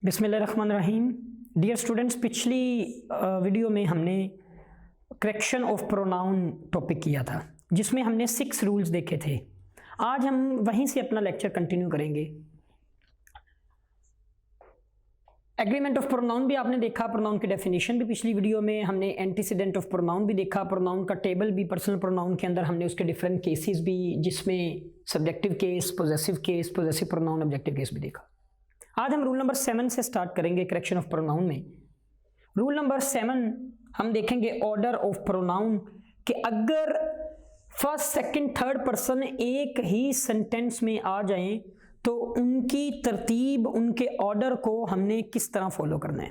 बिस्मिल्लाहिर्रहमानिर्रहीम। Dear students, पिछली video में हमने करेक्शन ऑफ प्रोनाउन टॉपिक किया था जिसमें हमने 6 रूल्स देखे थे। आज हम वहीं से अपना लेक्चर कंटिन्यू करेंगे। एग्रीमेंट ऑफ प्रोनाउन भी आपने देखा, प्रोनाउन की डेफिनेशन भी पिछली वीडियो में हमने, एंटीसीडेंट ऑफ प्रोनाउन भी देखा, प्रोनाउन का टेबल भी, पर्सनल प्रोनाउन के अंदर हमने उसके डिफरेंट केसेस भी, जिसमें subjective case, possessive pronoun, objective case भी देखा। आज हम रूल नंबर 7 से स्टार्ट करेंगे करेक्शन ऑफ प्रोनाउन में। रूल नंबर 7 हम देखेंगे ऑर्डर ऑफ प्रोनाउन, कि अगर फर्स्ट, सेकंड, थर्ड पर्सन एक ही सेंटेंस में आ जाएं तो उनकी तरतीब, उनके ऑर्डर को हमने किस तरह फॉलो करना है।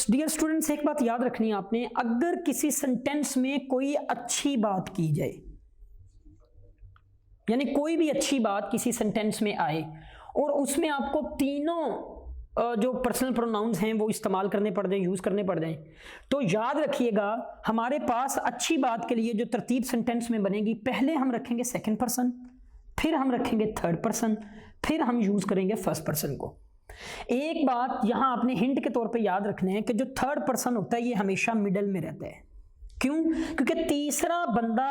डियर स्टूडेंट्स, एक बात याद रखनी है आपने, अगर किसी सेंटेंस में कोई अच्छी बात की जाए, यानी कोई भी अच्छी बात किसी सेंटेंस में आए और उसमें आपको तीनों जो पर्सनल प्रोनाउंस हैं वो इस्तेमाल करने पड़ जाएं, यूज करने पड़ जाएं, तो याद रखिएगा हमारे पास अच्छी बात के लिए जो तरतीब सेंटेंस में बनेगी, पहले हम रखेंगे सेकंड पर्सन, फिर हम रखेंगे थर्ड पर्सन, फिर हम यूज करेंगे फर्स्ट पर्सन को। एक बात यहां आपने हिंट के तौर पे याद रखना है कि जो थर्ड पर्सन होता है ये हमेशा मिडल में रहता है। क्यों? क्योंकि तीसरा बंदा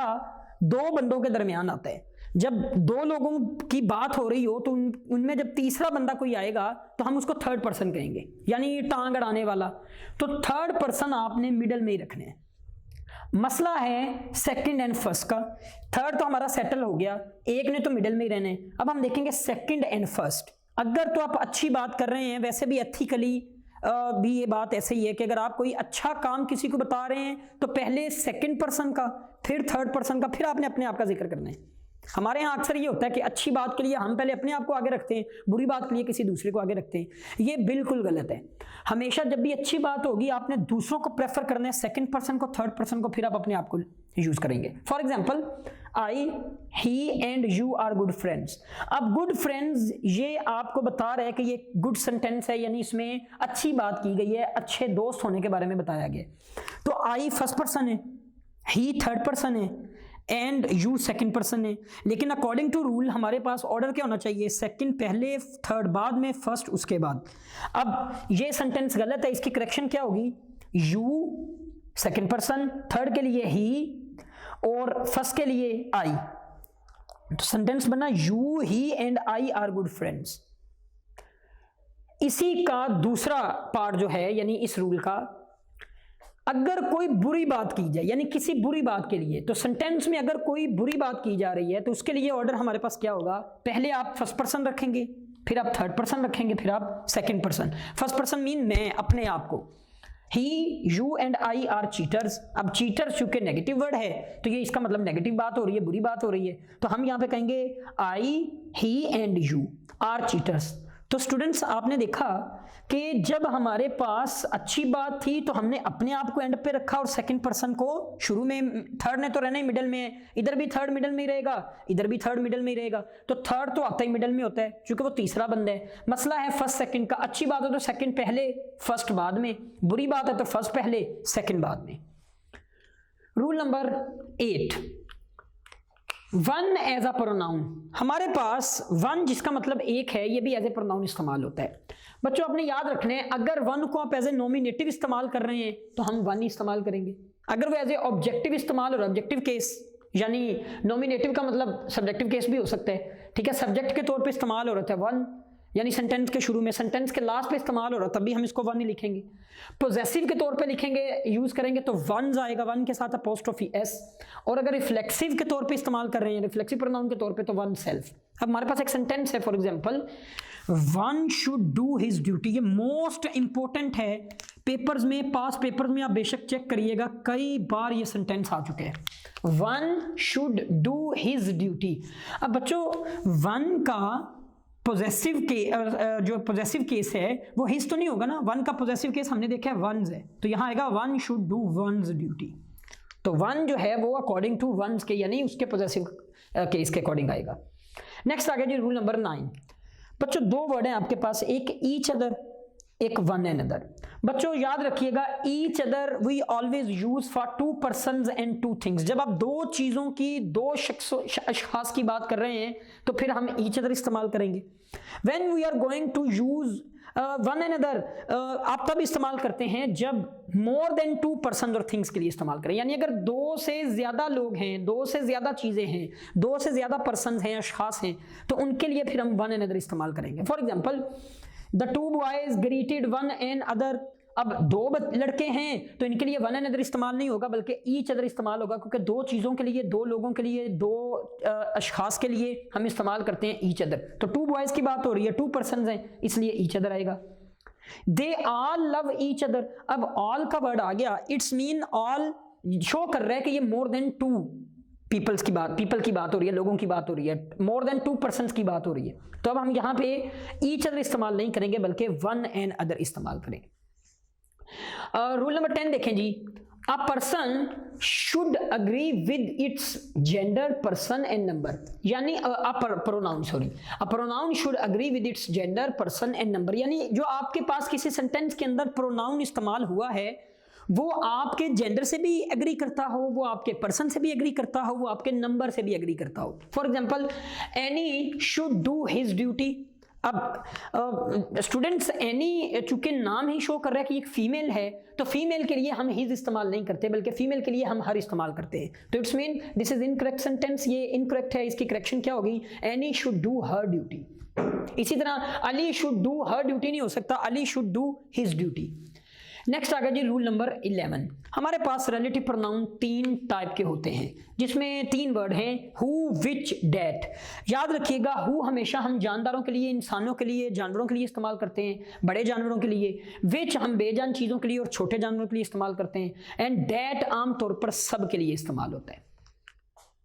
दो बंदों के दरमियान आता है। जब दो लोगों की बात हो रही हो तो उनमें जब तीसरा बंदा कोई आएगा तो हम उसको थर्ड पर्सन कहेंगे, यानी टांग अड़ाने वाला। तो थर्ड पर्सन आपने मिडल में ही रखने हैं। मसला है सेकंड एंड फर्स्ट का। थर्ड तो हमारा सेटल हो गया, एक ने तो मिडल में ही रहने। अब हम देखेंगे सेकंड एंड फर्स्ट। अगर तो आप अच्छी बात कर रहे हैं, वैसे भी एथिकली भी ये बात ऐसे ही है कि अगर आप कोई अच्छा काम किसी को बता रहे हैं तो पहले सेकंड पर्सन का, फिर थर्ड पर्सन का, फिर आपने अपने आप का जिक्र करना है। हमारे यहाँ अक्सर ये होता है कि अच्छी बात के लिए हम पहले अपने आप को आगे रखते हैं, बुरी बात के लिए किसी दूसरे को आगे रखते हैं। ये बिल्कुल गलत है। हमेशा जब भी अच्छी बात होगी आपने दूसरों को प्रेफर करना है, सेकंड पर्सन को, थर्ड पर्सन को, फिर आप अपने आप को यूज करेंगे। For example, I, he and you are good friends. अब गुड फ्रेंड्स ये आपको बता रहा है कि ये गुड सेंटेंस है, यानी इसमें अच्छी बात की गई है, अच्छे दोस्त होने के बारे में बताया गया। तो आई फर्स्ट पर्सन है, ही थर्ड पर्सन है एंड यू सेकंड पर्सन है। लेकिन अकॉर्डिंग टू रूल हमारे पास ऑर्डर क्या होना चाहिए? सेकंड पहले, थर्ड बाद में, फर्स्ट उसके बाद। अब ये सेंटेंस गलत है, इसकी करेक्शन क्या होगी? यू सेकंड पर्सन, थर्ड के लिए ही और फर्स्ट के लिए आई। तो सेंटेंस बना you, he and I are good friends. इसी का दूसरा पार्ट जो है, यानी इस रूल का, अगर कोई बुरी बात की जाए, यानी किसी बुरी बात के लिए, तो सेंटेंस में अगर कोई बुरी बात की जा रही है तो उसके लिए ऑर्डर हमारे पास क्या होगा? पहले आप फर्स्ट पर्सन रखेंगे, फिर आप थर्ड पर्सन रखेंगे, फिर आप second person. First person mean मैं, अपने आप को। He, you and I are cheaters. अब चीटर्स चूंकि नेगेटिव वर्ड है तो ये इसका मतलब नेगेटिव बात हो रही है, बुरी बात हो रही है, तो हम यहां पे कहेंगे आई, he and you are cheaters. तो स्टूडेंट्स, आपने देखा कि जब हमारे पास अच्छी बात थी तो हमने अपने आप को एंड पे रखा और सेकंड पर्सन को शुरू में। थर्ड ने तो रहना ही मिडल में, इधर भी थर्ड मिडल में ही रहेगा, इधर भी थर्ड मिडल में ही रहेगा। तो थर्ड तो आता ही मिडल में होता है क्योंकि वो तीसरा बंदा है। मसला है फर्स्ट सेकंड का। अच्छी बात है तो सेकंड पहले, फर्स्ट बाद में। बुरी बात है तो फर्स्ट पहले, सेकंड बाद में। Rule number 8, one as a pronoun. हमारे पास वन जिसका मतलब एक है, ये भी एज ए प्रोनाउन इस्तेमाल होता है। बच्चों आपने याद रखना है, अगर वन को आप एज ए नॉमिनेटिव इस्तेमाल कर रहे हैं तो हम वन ही इस्तेमाल करेंगे। अगर वो एज ए ऑब्जेक्टिव इस्तेमाल हो रहा है, ऑब्जेक्टिव केस, यानी नॉमिनेटिव का मतलब सब्जेक्टिव केस भी हो सकता है, ठीक है, सब्जेक्ट के तौर पे इस्तेमाल हो रहा था वन, यानी सेंटेंस के शुरू में, सेंटेंस के लास्ट पे इस्तेमाल हो रहा तब भी हम इसको वन ही लिखेंगे। पोजेसिव के तौर पे लिखेंगे, यूज करेंगे तो वन आएगा, वन के साथ अपोस्ट्रोफी एस। और अगर रिफ्लेक्सिव के तौर पे इस्तेमाल कर रहे हैं, रिफ्लेक्सिव प्रोनाउन के तौर पे, तो वन सेल्फ। अब हमारे पास एक सेंटेंस है, for example, one should do his duty. ये मोस्ट इंपॉर्टेंट है, पेपर्स में, पास पेपर्स में आप बेशक चेक करिएगा, कई बार ये सेंटेंस आ चुके हैं। One should do his duty. अब बच्चों, वन का पोजेसिव के जो पोजेसिव केस है वो हिज तो नहीं होगा ना। वन का पोजेसिव केस हमने देखा है वंस है, तो यहां आएगा one should do once duty. तो वन जो है वो अकॉर्डिंग टू वंस के, यानी उसके पोजेसिव केस के अकॉर्डिंग आएगा। नेक्स्ट आ गया जी रूल नंबर 9। बच्चों, दो वर्ड हैं आपके पास, एक ईच अदर एक वन एंड अदर। बच्चों याद रखिएगा, each other we always use for two persons and two things. जब आप दो चीजों की, दो अशखास की बात कर रहे हैं तो फिर हम ईच अदर इस्तेमाल करेंगे। When we are going to use one and other, आप तब इस्तेमाल करते हैं जब मोर देन टू पर्सन और थिंग्स के लिए इस्तेमाल करें। यानी अगर दो से ज्यादा लोग हैं, दो से ज्यादा चीजें हैं, दो से ज्यादा पर्सन हैं, अशखास हैं, तो उनके लिए फिर हम वन एंड अदर इस्तेमाल करेंगे। For example, the two boys greeted one and other. अब दो लड़के हैं तो इनके लिए वन एंड अदर इस्तेमाल नहीं होगा बल्कि ईच अदर इस्तेमाल होगा, क्योंकि दो चीज़ों के लिए, दो लोगों के लिए, दो अशखास के लिए हम इस्तेमाल करते हैं ईच अदर। तो टू बॉयज़ की बात हो रही है, टू पर्सन हैं, इसलिए ईच अदर आएगा। They all love each other. अब ऑल का वर्ड आ गया, इट्स मीन ऑल शो कर रहा है कि ये मोर देन टू पीपल की बात हो रही है, लोगों की बात हो रही है, मोर देन टू पर्सन की बात हो रही है। तो अब हम यहाँ पे ईच अदर इस्तेमाल नहीं करेंगे बल्कि वन एंड अदर इस्तेमाल करेंगे। रूल नंबर 10 देखें जी, a person should agree with its gender, person and number. यानी pronoun should agree with its gender, person and number. यानी जो आपके पास किसी सेंटेंस के अंदर प्रोनाउन इस्तेमाल हुआ है वो आपके जेंडर से भी एग्री करता हो, वो आपके पर्सन से भी एग्री करता हो, वो आपके नंबर से भी एग्री करता हो। For example, any should do his duty. अब स्टूडेंट्स, एनी चूंकि नाम ही शो कर रहा है कि एक फीमेल है, तो फीमेल के लिए हम हिज इस्तेमाल नहीं करते बल्कि फीमेल के लिए हम हर इस्तेमाल करते हैं। तो it's mean this is incorrect sentence, ये इनकरेक्ट है। इसकी करेक्शन क्या होगी? Annie should do her duty. इसी तरह Ali should do her duty नहीं हो सकता, Ali should do his duty. Next आ गया जी रूल नंबर 11। हमारे पास रिलेटिव प्रोनाउन 3 टाइप के होते हैं, जिसमें 3 वर्ड हैं, हु, विच, डेट। याद रखिएगा, हु हमेशा हम जानदारों के लिए, इंसानों के लिए, जानवरों के लिए इस्तेमाल करते हैं, बड़े जानवरों के लिए। विच हम बेजान चीज़ों के लिए और छोटे जानवरों के लिए इस्तेमाल करते हैं। एंड डेट आमतौर पर सब के लिए इस्तेमाल होता है।